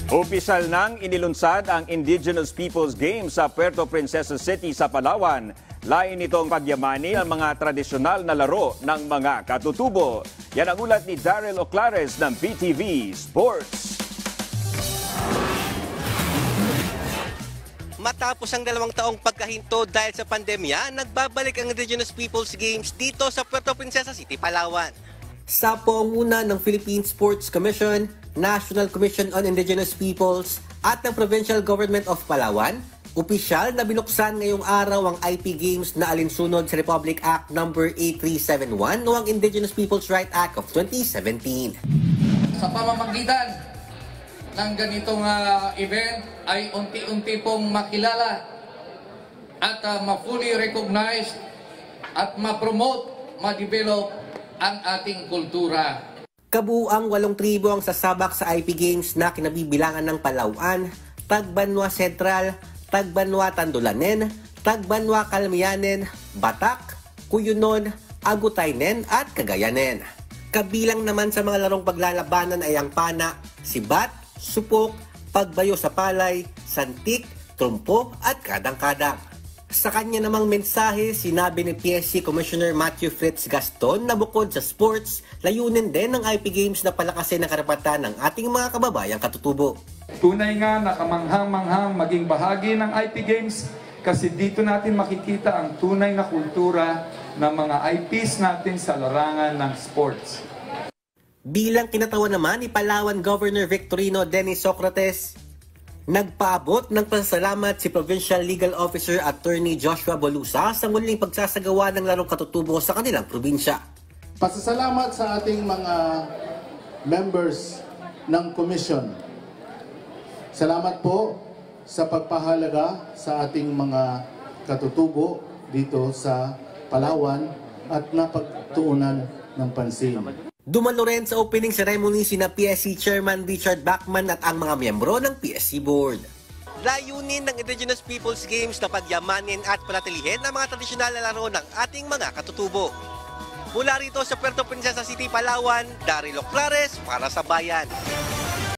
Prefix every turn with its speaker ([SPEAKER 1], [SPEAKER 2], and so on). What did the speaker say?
[SPEAKER 1] Opisyal nang inilunsad ang Indigenous Peoples Games sa Puerto Princesa City sa Palawan. Lain nitong pagyamani ang mga tradisyonal na laro ng mga katutubo. Yan ang ulat ni Daryl Oclares ng PTV Sports.
[SPEAKER 2] Matapos ang 2 taong pagkahinto dahil sa pandemya, nagbabalik ang Indigenous Peoples Games dito sa Puerto Princesa City, Palawan. Sa pangunguna ng Philippine Sports Commission, National Commission on Indigenous Peoples at ng Provincial Government of Palawan, opisyal na binuksan ngayong araw ang IP Games na alinsunod sa Republic Act No. 8371 o ang Indigenous Peoples' Rights Act of 2017.
[SPEAKER 3] Sa pamamagitan ng ganitong event ay unti-unti pong makilala at ma-fully recognized at ma-promote, ma-develop ang ating kultura.
[SPEAKER 2] Kabuuang 8 tribo ang sasabak sa IP Games na kinabibilangan ng Palawan, Tagbanwa Central, Tagbanwa Tandulanen, Tagbanwa Calmianen, Batak, Cuyunon, Agutaynen at Cagayanen. Kabilang naman sa mga larong paglalabanan ay ang pana, sibat, supok, pagbayo sa palay, santik, trumpo at kadang-kadang. Sa kanya namang mensahe, sinabi ni PSC Commissioner Matthew Fritz Gaston na bukod sa sports, layunin din ng IP Games na palakasin ang karapatan ng ating mga kababayang katutubo.
[SPEAKER 4] Tunay nga na kamanghang-manghang maging bahagi ng IP Games kasi dito natin makikita ang tunay na kultura ng mga IPs natin sa larangan ng sports.
[SPEAKER 2] Bilang kinatawa naman ni Palawan Governor Victorino Dennis Socrates, nagpaabot ng pasasalamat si Provincial Legal Officer Attorney Joshua Bolusa sa muling pagsasagawa ng larong katutubo sa kanilang probinsya.
[SPEAKER 5] Pasasalamat sa ating mga members ng Commission. Salamat po sa pagpahalaga sa ating mga katutubo dito sa Palawan at napagtuunan ng pansin.
[SPEAKER 2] Dumalo rin sa opening ceremony sina PSC Chairman Richard Bachman at ang mga miyembro ng PSC Board. Layunin ng Indigenous Peoples Games na pagyamanin at panatilihin ang mga tradisyonal na laro ng ating mga katutubo. Mula rito sa Puerto Princesa City, Palawan, Daryl Oclares para sa Bayan.